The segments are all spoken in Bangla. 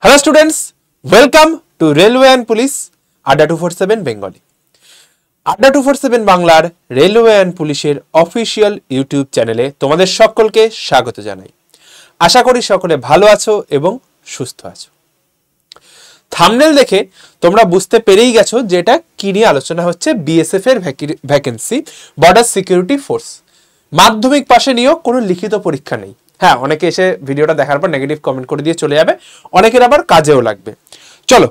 Hello students, welcome to Railway and Police Adda 247 Bengali. Adda 247 বাংলার রেলওয়ে অ্যান্ড পুলিশের অফিসিয়াল ইউটিউব চ্যানেলে তোমাদের সকলকে স্বাগত জানাই। আশা করি সকলে ভালো আছো এবং সুস্থ আছো। থাম্বনেল দেখে তোমরা বুঝতে পেরেই গেছো যে এটা কি নিয়ে আলোচনা হচ্ছে। বিএসএফ এর ভ্যাকেন্সি, বর্ডার সিকিউরিটি ফোর্স। মাধ্যমিক পাশে নিয়েও কোনো লিখিত পরীক্ষা নেই। হ্যাঁ, অনেকে এসে ভিডিওটা দেখার পর নেগেটিভ কমেন্ট করে দিয়ে চলে যাবে, অনেকের আবার কাজেও লাগবে। চলো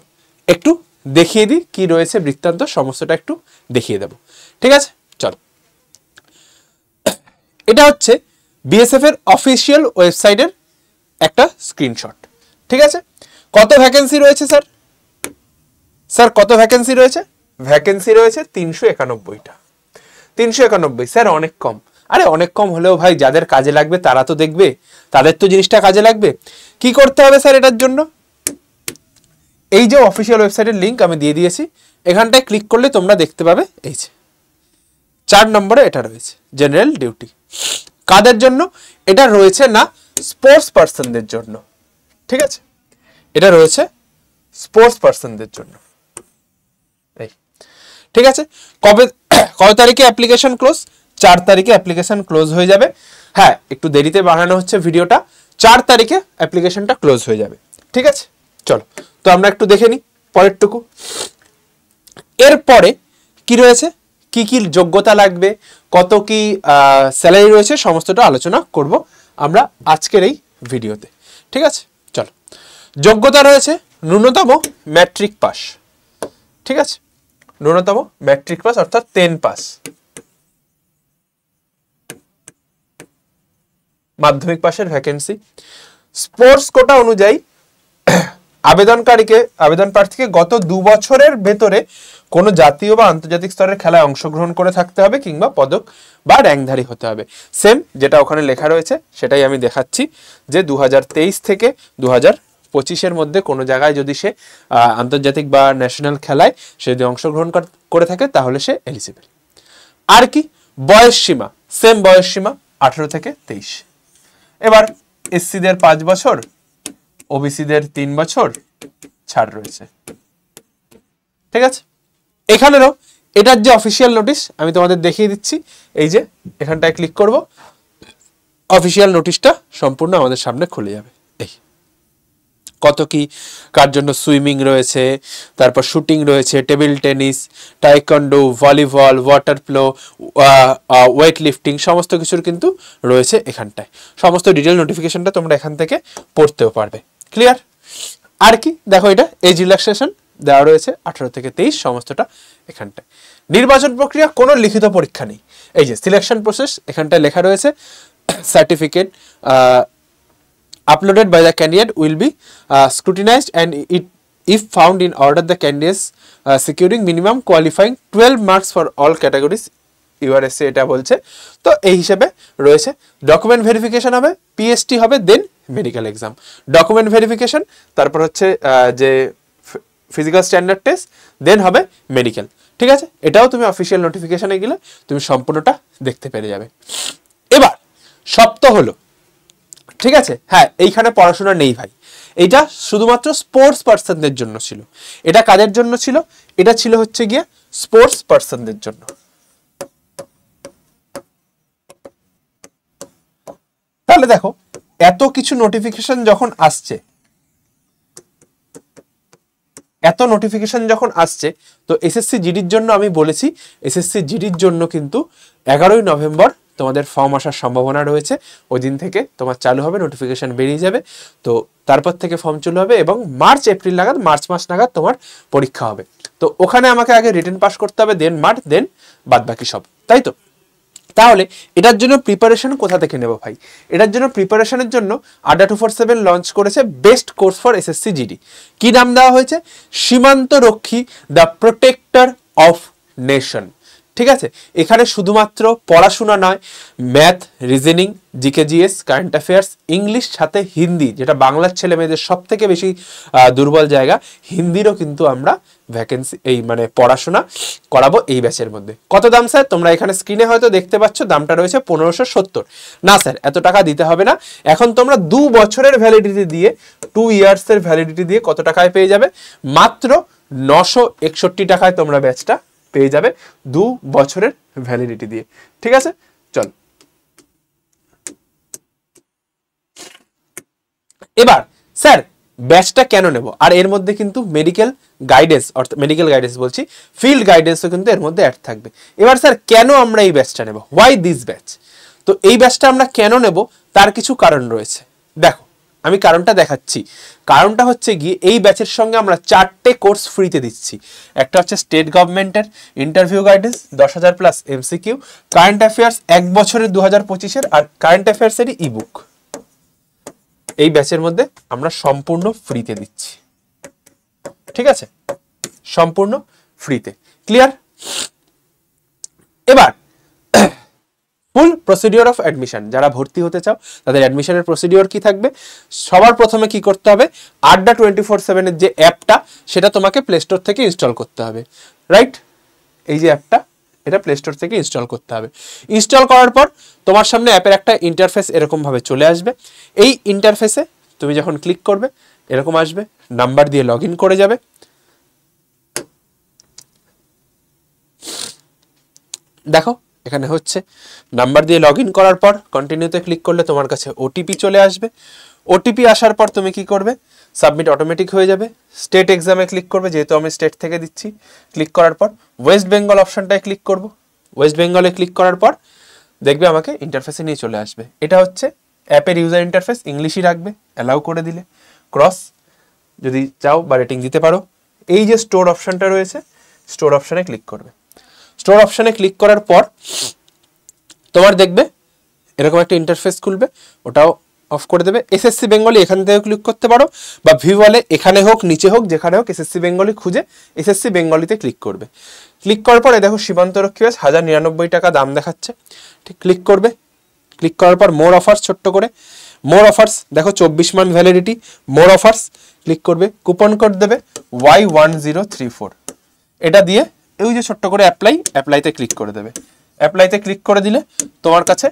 একটু দেখিয়ে দিই কি রয়েছে বৃত্তান্ত, সমস্তটা একটু দেখিয়ে দেব। ঠিক আছে, চলো। এটা হচ্ছে বিএসএফ এর অফিসিয়াল ওয়েবসাইটের একটা স্ক্রিনশট। ঠিক আছে, কত ভ্যাকেন্সি রয়েছে স্যার? স্যার কত ভ্যাকেন্সি রয়েছে? ভ্যাকেন্সি রয়েছে 391টা। 391 স্যার অনেক কম। আরে অনেক কম হলেও ভাই যাদের কাজে লাগবে তারা তো দেখবে, তাদের তো জিনিসটা কাজে লাগবে। কি করতে হবে স্যার এটার জন্য? এই যে অফিসিয়াল ওয়েবসাইটের লিংক আমি দিয়ে দিয়েছি, এখানটায় ক্লিক করলে তোমরা দেখতে পাবে এই যে 4 নম্বরে এটা রয়েছে জেনারেল ডিউটি। কাদের জন্য এটা রয়েছে? না, স্পোর্টস পার্সনদের জন্য। ঠিক আছে, এটা রয়েছে স্পোর্টস পার্সনদের জন্য। এই ঠিক আছে, কবে তারিখে অ্যাপ্লিকেশন ক্লোজ? 4 তারিখে অ্যাপ্লিকেশন ক্লোজ হয়ে যাবে। হ্যাঁ, একটু দেরিতে বানানো হচ্ছে ভিডিওটা। 4 তারিখে অ্যাপ্লিকেশনটা ক্লোজ হয়ে যাবে। ঠিক আছে, চলো তো আমরা একটু দেখে নিই পরেরটুকু। এরপরে কি রয়েছে, কি কি যোগ্যতা লাগবে, কত কি স্যালারি রয়েছে, সমস্তটা আলোচনা করব আমরা আজকের এই ভিডিওতে। ঠিক আছে, চলো। যোগ্যতা রয়েছে ন্যূনতম ম্যাট্রিক পাস। ঠিক আছে, ন্যূনতম ম্যাট্রিক পাস অর্থাৎ 10 পাস। মাধ্যমিক পাশের ভ্যাকেন্সি। স্পোর্টস কোটা অনুযায়ী আবেদন প্রার্থীকে গত 2 বছরের ভেতরে কোনো জাতীয় বা আন্তর্জাতিক স্তরের খেলায় অংশগ্রহণ করে থাকতে হবে কিংবা পদক বা র্যাঙ্কধারী হতে হবে। সেম যেটা ওখানে লেখা রয়েছে সেটাই আমি দেখাচ্ছি, যে 2023 থেকে 2025-এর মধ্যে কোনো জায়গায় যদি সে আন্তর্জাতিক বা ন্যাশনাল খেলায় সে যদি অংশগ্রহণ করে থাকে তাহলে সে এলিজিবল। আর কি বয়স সীমা? সেম বয়স সীমা 18 থেকে 23। এবার এসসিদের 5 বছর, ওবিসিদের 3 বছর ছাড় রয়েছে। ঠিক আছে, এখানেরও এটার যে অফিসিয়াল নোটিশ আমি তোমাদের দেখিয়ে দিচ্ছি। এই যে এখানটায় ক্লিক করব, অফিসিয়াল নোটিশটা সম্পূর্ণ আমাদের সামনে খুলে যাবে। এই কত কি কার জন্য সুইমিং রয়েছে, তারপর শুটিং রয়েছে, table tennis, taekwondo, volleyball, water polo, weight lifting, সমস্ত কিছুর কিন্তু রয়েছে এখানটায়। সমস্ত ডিটেল নোটিফিকেশনটা তোমরা এখান থেকে পড়তেও পারবে। ক্লিয়ার? আর কি দেখো, এটা এজ রিল্যাক্সেশন দেওয়া রয়েছে 18 থেকে 23, সমস্তটা এখানটায়। নির্বাচন প্রক্রিয়া, কোনো লিখিত পরীক্ষা নেই। এই যে সিলেকশন প্রসেস এখানটায় লেখা রয়েছে, certificate uploaded by the candidate will be scrutinized and if found in order the candidates securing minimum qualifying 12 marks for all categories URSA এটা বলছে। তো এই হিসেবে রয়েছে ডকুমেন্ট ভেরিফিকেশন হবে, পিএসটি হবে, দেন মেডিকেল এক্সাম। ডকুমেন্ট ভেরিফিকেশন, তারপর হচ্ছে যে ফিজিক্যাল স্ট্যান্ডার্ড টেস্ট, দেন হবে মেডিকেল। ঠিক আছে, এটাও তুমি অফিসিয়াল নোটিফিকেশনে গেলে তুমি সম্পূর্ণটা দেখতে পেরে যাবে। এবার শর্ত হলো, ঠিক আছে, হ্যাঁ এইখানে পড়াশোনা নেই ভাই, এইটা শুধুমাত্র স্পোর্টস পার্সনদের জন্য ছিল। এটা কাদের জন্য ছিল? এটা ছিল হচ্ছে গিয়ে স্পোর্টস পার্সনদের জন্য। তাহলে দেখো, এত কিছু নোটিফিকেশন যখন আসছে, তো এসএসসি জিডির জন্য আমি বলেছি, এসএসসি জিডির জন্য কিন্তু 11ই নভেম্বর তোমাদের ফর্ম আসার সম্ভাবনা রয়েছে। ওই দিন থেকে তোমার চালু হবে, নোটিফিকেশন বেরিয়ে যাবে। তো তারপর থেকে ফর্ম চালু হবে এবং মার্চ মাস নাগাদ তোমার পরীক্ষা হবে। তো ওখানে আমাকে আগে রিটেন পাস করতে হবে, দেন মার্চ, দেন বাদ বাকি সব, তাই তো? তাহলে এটার জন্য প্রিপারেশন কোথা থেকে নেব ভাই? এটার জন্য প্রিপারেশনের জন্য আড্ডা 247 লঞ্চ করেছে best course for SSC GD. কি নাম দেওয়া হয়েছে? সীমান্ত রক্ষী, দ্য প্রোটেক্টর অফ নেশন। ঠিক আছে, এখানে শুধুমাত্র পড়াশোনা নয়, math, reasoning, GK GS, current affairs, English, সাথে হিন্দি, যেটা বাংলার ছেলে মেয়েদের সব থেকে বেশি দুর্বল জায়গা, হিন্দিরও কিন্তু আমরা ভ্যাকেন্সি এই মানে পড়াশোনা করাবো এই ব্যাচের মধ্যে। কত দাম স্যার? তোমরা এখানে স্ক্রিনে হয়তো দেখতে পাচ্ছ, দামটা রয়েছে 1570। না স্যার, এত টাকা দিতে হবে না। এখন তোমরা 2 বছরের ভ্যালিডিটি দিয়ে, 2 ইয়ার্সের ভ্যালিডিটি দিয়ে কত টাকায় পেয়ে যাবে? মাত্র 961 টাকায় তোমরা ব্যাচটা পেয়ে যাবে 2 বছরের ভ্যালিডিটি দিয়ে। ঠিক আছে, চল এবার স্যার ব্যাচটা কেন নেব? আর এর মধ্যে কিন্তু মেডিকেল গাইডেন্স, অর্থাৎ মেডিকেল গাইডেন্স বলছি, ফিল্ড গাইডেন্সও কিন্তু এর মধ্যে অ্যাড থাকবে। এবার স্যার কেন আমরা এই ব্যাচটা নেব? Why this batch? তো এই ব্যাচটা আমরা কেন নেব তার কিছু কারণ রয়েছে। দেখো, আমি কারণটা দেখাচ্ছি। কারণটা হচ্ছে গিয়ে এই ব্যাচের সঙ্গে আমরা 4টে কোর্স ফ্রিতে দিচ্ছি। একটা হচ্ছে স্টেট গভর্নমেন্টের interview guidance 10,000 plus MCQ, current affairs 1 বছরের 2025-এর, আর কারেন্ট অ্যাফেয়ার্সেরই ইবুক এই ব্যাচের মধ্যে আমরা সম্পূর্ণ ফ্রিতে দিচ্ছি। ঠিক আছে, সম্পূর্ণ ফ্রিতে। ক্লিয়ার? এবার ফুল প্রসিডিওর অফ অ্যাডমিশন, যারা ভর্তি হতে চাও তাদের অ্যাডমিশনের প্রসিডিওর কি থাকবে? সবার প্রথমে কি করতে হবে? আড্ডা 24/7 এর যে অ্যাপটা, সেটা তোমাকে প্লে স্টোর থেকে ইনস্টল করতে হবে। রাইট, এই যে অ্যাপটা, এটা প্লে স্টোর থেকে ইনস্টল করতে হবে। ইনস্টল করার পর তোমার সামনে অ্যাপের একটা ইন্টারফেস এরকম ভাবে চলে আসবে। এই ইন্টারফেসে তুমি যখন ক্লিক করবে এরকম আসবে, নাম্বার দিয়ে লগ ইন করে যাবে। দেখো এখানে হচ্ছে নাম্বার দিয়ে লগ ইন করার পর কন্টিনিউতে ক্লিক করলে তোমার কাছে ওটিপি চলে আসবে। ওটিপি আসার পর তুমি কি করবে? সাবমিট অটোমেটিক হয়ে যাবে। স্টেট এক্সামে ক্লিক করবে, যেহেতু আমি স্টেট থেকে দিচ্ছি। ক্লিক করার পর ওয়েস্ট বেঙ্গল অপশনটায় ক্লিক করব। ওয়েস্ট বেঙ্গলে ক্লিক করার পর দেখবে আমাকে ইন্টারফেসে নিয়ে চলে আসবে। এটা হচ্ছে অ্যাপের ইউজার ইন্টারফেস, ইংলিশই রাখবে, অ্যালাউ করে দিলে ক্রস, যদি চাও বা রেটিং দিতে পারো। এই যে স্টোর অপশনটা রয়েছে, স্টোর অপশনে ক্লিক করবে। স্টোর অপশনে ক্লিক করার পর তোমার দেখবে এরকম একটা ইন্টারফেস খুলবে, ওটাও অফ করে দেবে। এসএসসি বেঙ্গলি এখান থেকে ক্লিক করতে পারো, বা ভিউয়ালে এখানে হোক নিচে হোক যেখানে হোক এসএসসি বেঙ্গলি খুঁজে এসএসসি বেঙ্গলিতে ক্লিক করবে। ক্লিক করার পরে দেখো সীমান্তরক্ষী ব্যাচ 1099 টাকা দাম দেখাচ্ছে। ঠিক ক্লিক করবে। ক্লিক করার পর মোর অফার্স, ছোট্ট করে মোর অফার্স, দেখো 24 মান্থ ভ্যালিডিটি, মোর অফার্স ক্লিক করবে। কুপন কোড দেবে Y1034, এটা দিয়ে এই যে ছোট্ট করে অ্যাপ্লাইতে ক্লিক করে দেবে। অ্যাপ্লাইতে ক্লিক করে দিলে তোমার কাছে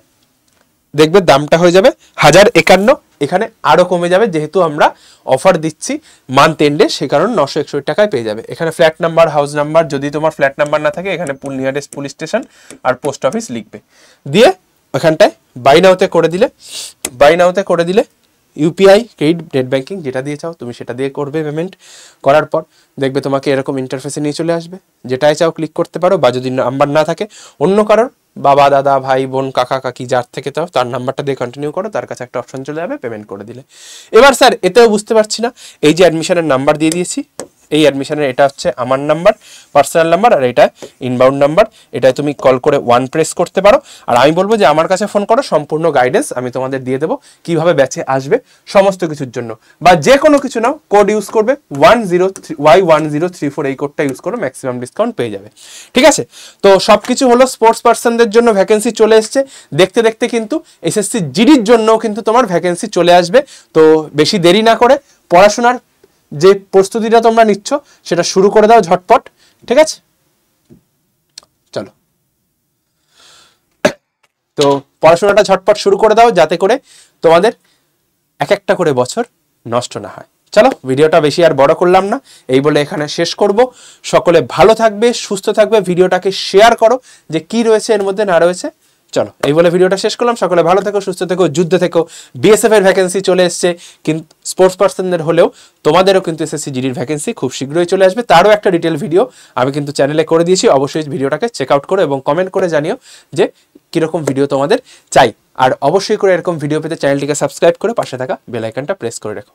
দেখবে দামটা হয়ে যাবে 1051। এখানে আরো কমে যাবে, যেহেতু আমরা অফার দিচ্ছি মান্থ এন্ডে, সে কারণে 961 টাকায় পেয়ে যাবে। এখানে ফ্ল্যাট নাম্বার, হাউস নাম্বার, যদি তোমার ফ্ল্যাট নাম্বার না থাকে এখানে নিয়ারেস্ট পুলিশ স্টেশন আর পোস্ট অফিস লিখবে। দিয়ে ওখানটায় বাই নাওতে করে দিলে, বাই নাওতে করে দিলে ইউপিআই, ক্রেডিট, নেট ব্যাঙ্কিং যেটা দিয়ে চাও তুমি সেটা দিয়ে করবে পেমেন্ট। করার পর দেখবে তোমাকে এরকম ইন্টারফেসে নিয়ে চলে আসবে। যেটাই চাও ক্লিক করতে পারো, বা যদি নাম্বার না থাকে অন্য কারোর, বাবা, দাদা, ভাই, বোন, কাকা, কাকি যার থেকে চাও তার নাম্বারটা দিয়ে কন্টিনিউ করো, তার কাছে একটা অপশন চলে যাবে পেমেন্ট করে দিলে। এবার স্যার এতেও বুঝতে পারছি না, এই যে অ্যাডমিশনের নাম্বার দিয়ে দিয়েছি, এই অ্যাডমিশনের এটা হচ্ছে আমার নাম্বার, পার্সোনাল নাম্বার, আর এটা ইনবাউন্ড নাম্বার। এটাই তুমি কল করে 1 প্রেস করতে পারো। আর আমি বলবো যে আমার কাছে ফোন করো, সম্পূর্ণ গাইডেন্স আমি তোমাদের দিয়ে দেবো, কিভাবে ব্যাচে আসবে সমস্ত কিছুর জন্য। বা যে কোনো কিছু নাও, কোড ইউজ করবে Y1034, এই কোডটা ইউজ করো, ম্যাক্সিমাম ডিসকাউন্ট পেয়ে যাবে। ঠিক আছে, তো সবকিছু হলো স্পোর্টস পার্সনদের জন্য ভ্যাকেন্সি চলে এসছে। দেখতে দেখতে কিন্তু এসএসসি জিডির জন্যও কিন্তু তোমার ভ্যাকেন্সি চলে আসবে। তো বেশি দেরি না করে পড়াশোনার যে প্রস্তুতিটা তোমরা নিচ্ছ সেটা শুরু করে দাও ঝটপট। ঠিক আছে, চলো তো পড়াশোনাটা ঝটপট শুরু করে দাও, যাতে করে তোমাদের এক একটা করে বছর নষ্ট না হয়। চলো ভিডিওটা বেশি আর বড় করলাম না, এই বলে এখানে শেষ করব। সকলে ভালো থাকবে, সুস্থ থাকবে, ভিডিওটাকে শেয়ার করো যে কি রয়েছে এর মধ্যে না রয়েছে। চলো এই বলে ভিডিওটা শেষ করলাম। সকলে ভালো থেকো, সুস্থ থেকো, যুদ্ধে থেকো। বিএসএফ এর ভ্যাকেন্সি চলে এসছে, কিন্তু স্পোর্টস পার্সনদের হলেও তোমাদেরও কিন্তু এসএসসি জিডির ভ্যাকেন্সি খুব শীঘ্রই চলে আসবে। তারও একটা ডিটেল ভিডিও আমি কিন্তু চ্যানেলে করে দিয়েছি, অবশ্যই ভিডিওটাকে চেক আউট করো এবং কমেন্ট করে জানিও যে কিরকম ভিডিও তোমাদের চাই। আর অবশ্যই করে এরকম ভিডিও পেতে চ্যানেলটিকে সাবস্ক্রাইব করে পাশে থাকা বেল আইকনটা প্রেস করে রাখো।